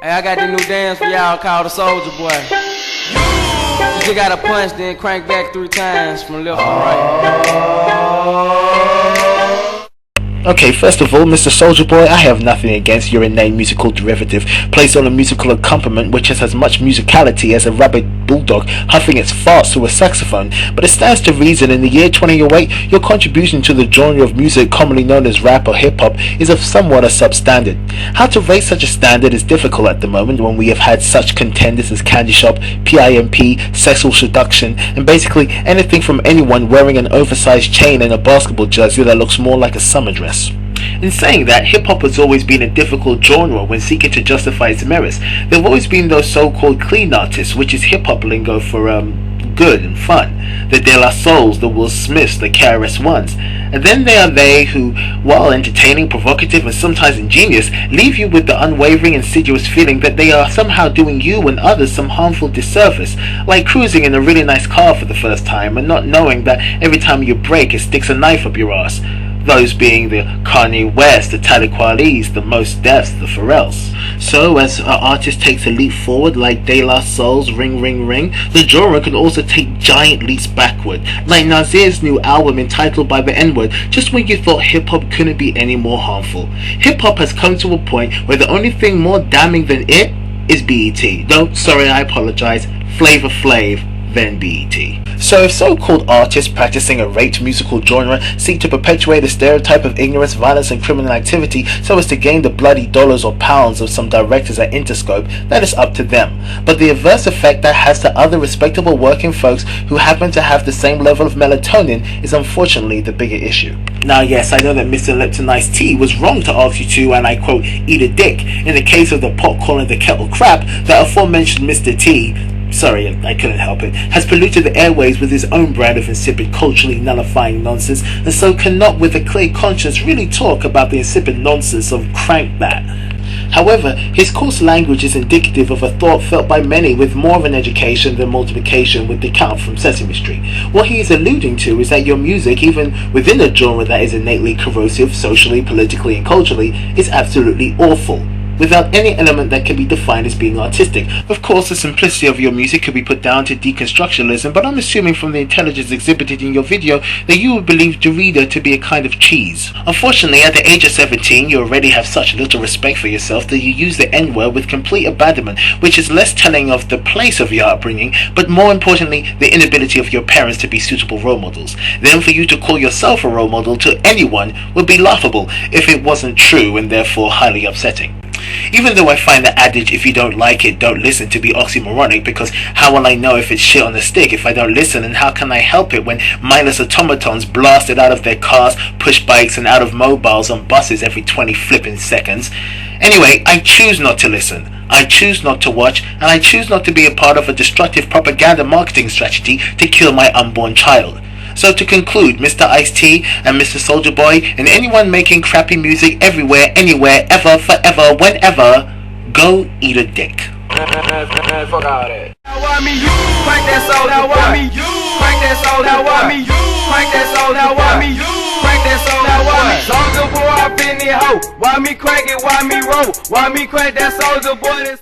Hey, I got this new dance for y'all called the Soulja Boy. You just gotta punch, then crank back 3 times from left to right. Okay, first of all, Mr. Soulja Boy, I have nothing against your inane musical derivative placed on a musical accompaniment which has as much musicality as a rabid bulldog huffing its farts through a saxophone, but it stands to reason in the year 2008 your contribution to the genre of music commonly known as rap or hip-hop is of somewhat a substandard. How to raise such a standard is difficult at the moment when we have had such contenders as Candy Shop, PIMP, Sexual Seduction, and basically anything from anyone wearing an oversized chain and a basketball jersey that looks more like a summer dress. In saying that, hip-hop has always been a difficult genre when seeking to justify its merits. There have always been those so-called clean artists, which is hip-hop lingo for good and fun. The De La Souls, the Will Smiths, the KRS-Ones. And then there are they who, while entertaining, provocative and sometimes ingenious, leave you with the unwavering, insidious feeling that they are somehow doing you and others some harmful disservice, like cruising in a really nice car for the first time and not knowing that every time you brake it sticks a knife up your ass. Those being the Kanye West, the Talib Kweli's, the Mos Defs, the Pharrells. So, as an artist takes a leap forward like De La Soul's Ring Ring Ring, the genre can also take giant leaps backward, like Nasir's new album entitled By the N-Word, just when you thought hip-hop couldn't be any more harmful. Hip-hop has come to a point where the only thing more damning than it is BET. No, sorry, I apologize, Flavor Flav, then BET. So if so-called artists practicing a raped musical genre seek to perpetuate a stereotype of ignorance, violence and criminal activity so as to gain the bloody dollars or pounds of some directors at Interscope, that is up to them. But the adverse effect that has to other respectable working folks who happen to have the same level of melatonin is unfortunately the bigger issue. Now yes, I know that Mr. Lipton Iced Tea was wrong to ask you to, and I quote, eat a dick. In the case of the pot calling the kettle crap, that aforementioned Mr. T, sorry, I couldn't help it, has polluted the airways with his own brand of insipid, culturally nullifying nonsense, and so cannot with a clear conscience really talk about the insipid nonsense of Crank That. However, his coarse language is indicative of a thought felt by many with more of an education than multiplication with the Count from Sesame Street. What he is alluding to is that your music, even within a genre that is innately corrosive socially, politically and culturally, is absolutely awful, without any element that can be defined as being artistic. Of course, the simplicity of your music could be put down to deconstructionism, but I'm assuming from the intelligence exhibited in your video that you would believe the reader to be a kind of cheese. Unfortunately, at the age of 17, you already have such little respect for yourself that you use the N-word with complete abandonment, which is less telling of the place of your upbringing, but more importantly, the inability of your parents to be suitable role models. Then for you to call yourself a role model to anyone would be laughable if it wasn't true and therefore highly upsetting. Even though I find the adage, if you don't like it, don't listen, to be oxymoronic, because how will I know if it's shit on the stick if I don't listen, and how can I help it when mindless automatons blasted out of their cars, push bikes and out of mobiles on buses every 20 flipping seconds? Anyway, I choose not to listen, I choose not to watch, and I choose not to be a part of a destructive propaganda marketing strategy to kill my unborn child. So to conclude, Mr. Ice-T and Mr. Soulja Boy and anyone making crappy music everywhere, anywhere, ever, forever, whenever, go eat a dick. Fuck all that. Why me you? Crank that soul, now why me you? Crank that soul, now why me you? Crank that soul, now why me you? Crank that soul, now why me? Soulja Boy up in the hoe. Why me crank it? Why me roll? Why me crank that Soulja Boy?